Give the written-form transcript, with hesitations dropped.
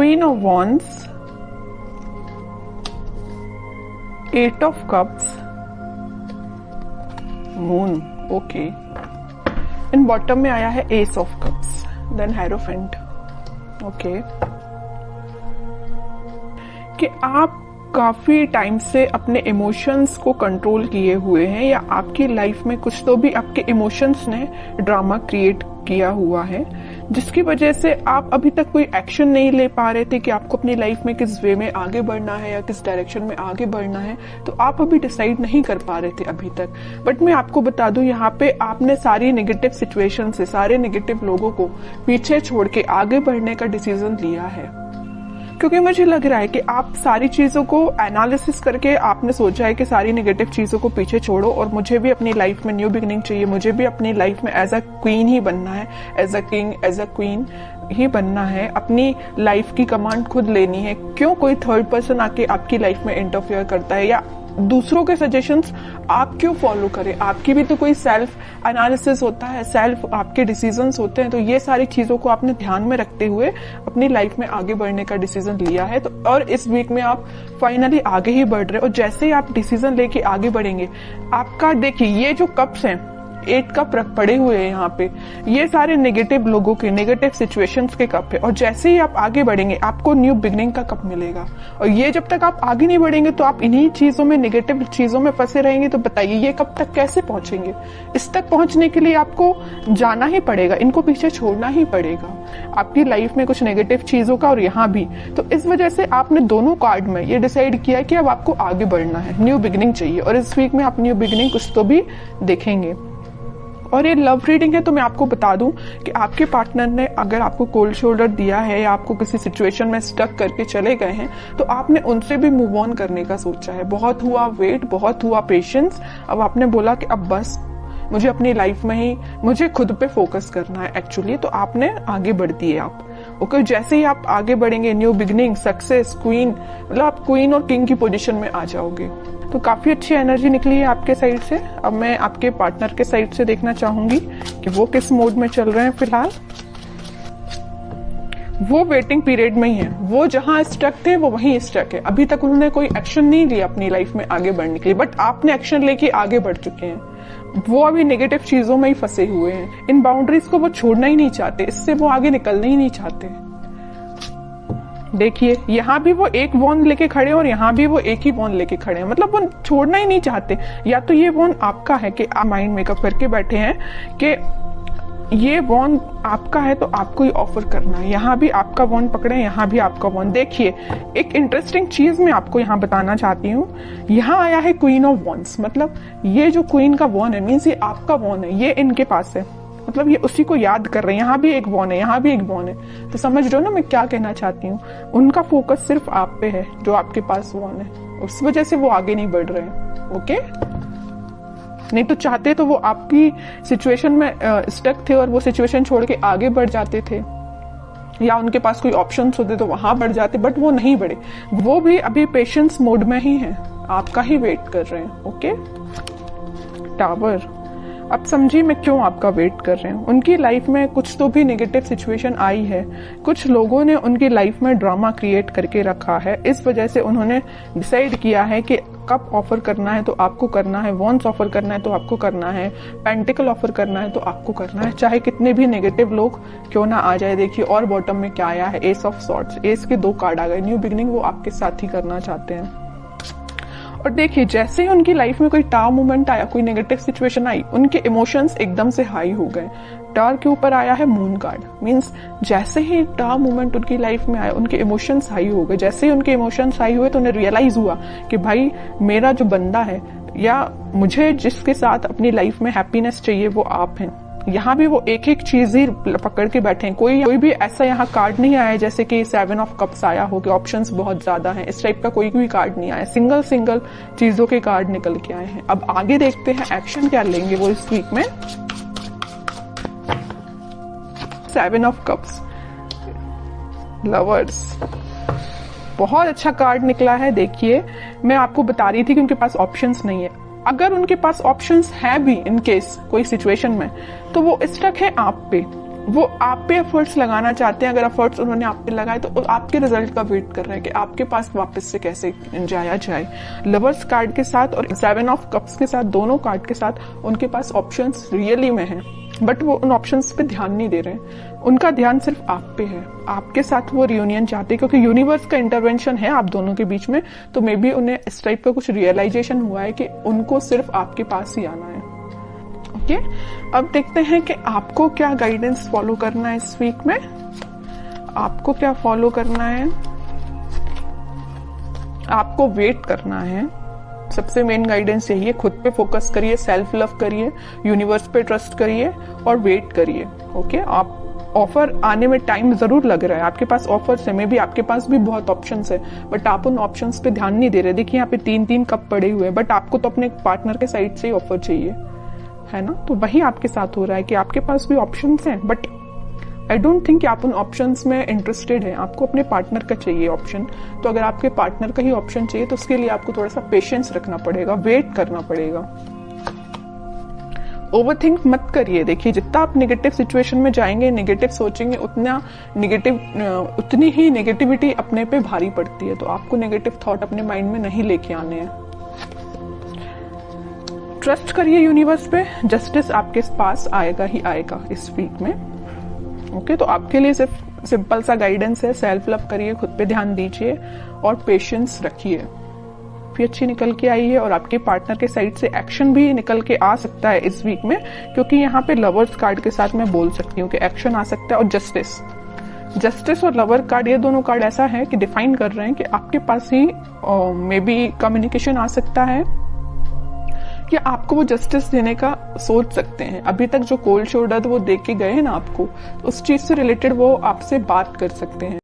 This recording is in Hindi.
Queen of wands, 8 of cups, moon, okay. In bottom में आया है ace of cups, then hierophant, okay. कि आप काफी टाइम से अपने इमोशंस को कंट्रोल किए हुए हैं, या आपकी लाइफ में कुछ तो भी आपके इमोशंस ने ड्रामा क्रिएट किया हुआ है, जिसकी वजह से आप अभी तक कोई एक्शन नहीं ले पा रहे थे कि आपको अपनी लाइफ में किस वे में आगे बढ़ना है या किस डायरेक्शन में आगे बढ़ना है। तो आप अभी डिसाइड नहीं कर पा रहे थे अभी तक। बट मैं आपको बता दूं, यहाँ पे आपने सारी नेगेटिव सिचुएशन से, सारे नेगेटिव लोगों को पीछे छोड़ के आगे बढ़ने का डिसीजन लिया है। क्योंकि मुझे लग रहा है कि आप सारी चीजों को एनालिसिस करके आपने सोचा है कि सारी नेगेटिव चीजों को पीछे छोड़ो और मुझे भी अपनी लाइफ में न्यू बिगिनिंग चाहिए, मुझे भी अपनी लाइफ में एज अ क्वीन ही बनना है, as a king, as a queen ही बनना है, अपनी लाइफ की कमांड खुद लेनी है। क्यों कोई थर्ड पर्सन आके आपकी लाइफ में इंटरफेयर करता है, या दूसरों के सजेशंस आप क्यों फॉलो करें? आपकी भी तो कोई सेल्फ एनालिसिस होता है, सेल्फ आपके डिसीजंस होते हैं। तो ये सारी चीजों को आपने ध्यान में रखते हुए अपनी लाइफ में आगे बढ़ने का डिसीजन लिया है। तो और इस वीक में आप फाइनली आगे ही बढ़ रहे हो, और जैसे ही आप डिसीजन लेके आगे बढ़ेंगे, आपका देखिए ये जो कप्स हैं, 8 कप पड़े हुए हैं यहाँ पे, ये सारे नेगेटिव लोगों के, नेगेटिव सिचुएशंस के कप है। और जैसे ही आप आगे बढ़ेंगे आपको न्यू बिगनिंग का कप मिलेगा। और ये जब तक आप आगे नहीं बढ़ेंगे तो आप इन्हीं चीजों में, नेगेटिव चीजों में फंसे रहेंगे। तो बताइए ये कब तक कैसे पहुंचेंगे? इस तक पहुंचने के लिए आपको जाना ही पड़ेगा, इनको पीछे छोड़ना ही पड़ेगा, आपकी लाइफ में कुछ नेगेटिव चीजों का और यहाँ भी। तो इस वजह से आपने दोनों कार्ड में ये डिसाइड किया कि अब आपको आगे बढ़ना है, न्यू बिगनिंग चाहिए। और इस वीक में आप न्यू बिगनिंग कुछ तो भी देखेंगे। और ये लव रीडिंग है, तो मैं आपको बता दूं कि आपके पार्टनर ने अगर आपको कोल्ड शोल्डर दिया है या आपको किसी सिचुएशन में स्टक करके चले गए हैं, तो आपने उनसे भी मूव ऑन करने का सोचा है। बहुत हुआ वेट, बहुत हुआ पेशेंस, अब आपने बोला कि अब बस मुझे अपनी लाइफ में ही, मुझे खुद पे फोकस करना है एक्चुअली। तो आपने आगे बढ़ दिए आप, ओके। जैसे ही आप आगे बढ़ेंगे, न्यू बिगनिंग, सक्सेस, क्वीन, मतलब आप क्वीन और किंग की पोजीशन में आ जाओगे। तो काफी अच्छी एनर्जी निकली है आपके साइड से। अब मैं आपके पार्टनर के साइड से देखना चाहूंगी कि वो किस मोड में चल रहे हैं फिलहाल। वो वेटिंग पीरियड में ही है, वो जहां स्टक थे वो वहीं स्टक है। अभी तक उन्होंने कोई एक्शन नहीं लिया अपनी लाइफ में आगे बढ़ने के लिए, बट आपने एक्शन लेके आगे बढ़ चुके हैं। वो अभी नेगेटिव चीजों में ही फंसे हुए हैं, इन बाउंड्रीज को वो छोड़ना ही नहीं चाहते, इससे वो आगे निकलना ही नहीं चाहते। देखिए यहाँ भी वो एक वॉन्ड लेके खड़े हैं और यहाँ भी वो एक ही वॉन्ड लेके खड़े हैं, मतलब वो छोड़ना ही नहीं चाहते। या तो ये वॉन्ड आपका है कि आप माइंड मेकअप करके बैठे हैं कि ये वॉन्ड आपका है तो आपको ही ऑफर करना है। यहाँ भी आपका वॉन्ड पकड़े, यहाँ भी आपका वॉन्ड। देखिए एक इंटरेस्टिंग चीज मैं आपको यहाँ बताना चाहती हूँ। यहाँ आया है क्वीन ऑफ वॉन्ड्स, मतलब ये जो क्वीन का वॉन्ड है मीन्स ये आपका वॉन्ड है, ये इनके पास है, मतलब ये उसी को याद कर रहे हैं। यहाँ भी एक वॉन है, यहाँ भी एक वॉन है। तो समझ रहे हो ना मैं क्या कहना चाहती हूँ? उनका फोकस सिर्फ आप पे है, जो आपके पास वॉन है, उस वजह से वो आगे नहीं बढ़ रहे हैं, ओके। नहीं तो चाहते तो वो आपकी सिचुएशन में स्टक थे और वो सिचुएशन छोड़ के आगे बढ़ जाते थे, या उनके पास कोई ऑप्शंस होते तो वहां बढ़ जाते, बट वो नहीं बढ़े। वो भी अभी पेशेंस मोड में ही है, आपका ही वेट कर रहे हैं, ओके। टावर, अब समझिए मैं क्यों आपका वेट कर रहे हैं। उनकी लाइफ में कुछ तो भी नेगेटिव सिचुएशन आई है, कुछ लोगों ने उनकी लाइफ में ड्रामा क्रिएट करके रखा है। इस वजह से उन्होंने डिसाइड किया है कि कप ऑफर करना है तो आपको करना है, वॉन्ड्स ऑफर करना है तो आपको करना है, पेंटिकल ऑफर करना है तो आपको करना है, चाहे कितने भी नेगेटिव लोग क्यों ना आ जाए। देखिए और बॉटम में क्या आया है, एस ऑफ सॉर्ड्स, एस के 2 कार्ड आ गए। न्यू बिगनिंग वो आपके साथ ही करना चाहते हैं। और देखिए जैसे ही उनकी लाइफ में कोई टावर मोमेंट आया, कोई नेगेटिव सिचुएशन आई, उनके इमोशंस एकदम से हाई हो गए। टावर के ऊपर आया है मून कार्ड, मींस जैसे ही टावर मोमेंट उनकी लाइफ में आया उनके इमोशंस हाई हो गए। जैसे ही उनके इमोशंस हाई हुए तो उन्हें रियलाइज हुआ कि भाई मेरा जो बंदा है या मुझे जिसके साथ अपनी लाइफ में हैप्पीनेस चाहिए वो आप हैं। यहाँ भी वो एक एक चीज ही पकड़ के बैठे हैं। कोई भी ऐसा यहाँ कार्ड नहीं आया जैसे कि 7 ऑफ कप्स आया हो कि ऑप्शंस बहुत ज्यादा हैं, इस टाइप का कोई भी कार्ड नहीं आया। सिंगल चीजों के कार्ड निकल के आए हैं। अब आगे देखते हैं एक्शन क्या लेंगे वो इस वीक में। 7 ऑफ कप्स, लवर्स, बहुत अच्छा कार्ड निकला है। देखिए मैं आपको बता रही थी कि उनके पास ऑप्शंस नहीं है। अगर उनके पास ऑप्शंस है भी इन केस कोई सिचुएशन में, तो वो स्टक है आप पे। वो आप पे एफर्ट्स लगाना चाहते हैं। अगर एफर्ट्स उन्होंने आप पे लगाए तो आपके रिजल्ट का वेट कर रहे हैं कि आपके पास वापस से कैसे जाया जाए। लवर्स कार्ड के साथ और 7 ऑफ कप्स के साथ, दोनों कार्ड के साथ उनके पास ऑप्शंस रियली में हैं, बट वो उन ऑप्शंस पे ध्यान नहीं दे रहे हैं। उनका ध्यान सिर्फ आप पे है, आपके साथ वो रियूनियन चाहते हैं, क्योंकि यूनिवर्स का इंटरवेंशन है आप दोनों के बीच में। तो मे बी उन्हें इस टाइप का कुछ रियलाइजेशन हुआ है कि उनको सिर्फ आपके पास ही आना है। ओके, अब देखते हैं कि आपको क्या गाइडेंस फॉलो करना है इस वीक में। आपको क्या फॉलो करना है? आपको वेट करना है। सबसे मेन गाइडेंस यही है, खुद पे फोकस करिए, सेल्फ लव करिए, यूनिवर्स पे ट्रस्ट करिए और वेट करिए। ओके, आप ऑफर आने में टाइम जरूर लग रहा है, आपके पास ऑफर्स है, मे बी आपके पास भी बहुत ऑप्शंस है, बट आप उन ऑप्शंस पे ध्यान नहीं दे रहे। देखिए यहाँ पे 3-3 कप पड़े हुए हैं, बट आपको तो अपने पार्टनर के साइड से ही ऑफर चाहिए, है ना। तो वही आपके साथ हो रहा है कि आपके पास भी ऑप्शंस हैं, बट आई डोंट थिंक कि आप उन ऑप्शंस में इंटरेस्टेड हैं। आपको अपने पार्टनर का चाहिए ऑप्शन। तो अगर आपके पार्टनर का ही ऑप्शन चाहिए तो उसके लिए आपको थोड़ा सा पेशेंस रखना पड़ेगा, वेट करना पड़ेगा। ओवरथिंक मत करिए। देखिए जितना आप नेगेटिव सिचुएशन में जाएंगे, नेगेटिव सोचेंगे, उतनी ही नेगेटिविटी अपने पे भारी पड़ती है। तो आपको नेगेटिव थॉट अपने माइंड में नहीं लेके आने हैं। ट्रस्ट करिए यूनिवर्स पे, जस्टिस आपके पास आएगा ही आएगा इस वीक में। ओके, तो आपके लिए सिर्फ सिंपल सा गाइडेंस है, सेल्फ लव करिए, खुद पे ध्यान दीजिए और पेशेंस रखिए। भी अच्छी निकल के आई है और आपके पार्टनर के साइड से एक्शन भी निकल के आ सकता है इस वीक में, क्योंकि यहाँ पे लवर्स कार्ड के साथ मैं बोल सकती हूँ कि एक्शन आ सकता है। और जस्टिस और लवर कार्ड, ये दोनों कार्ड ऐसा है कि डिफाइन कर रहे हैं कि आपके पास ही मे बी कम्युनिकेशन आ सकता है कि आपको वो जस्टिस देने का सोच सकते हैं। अभी तक जो कोल्ड शोल्डर वो दे के गए हैं ना आपको, उस चीज से रिलेटेड वो आपसे बात कर सकते हैं।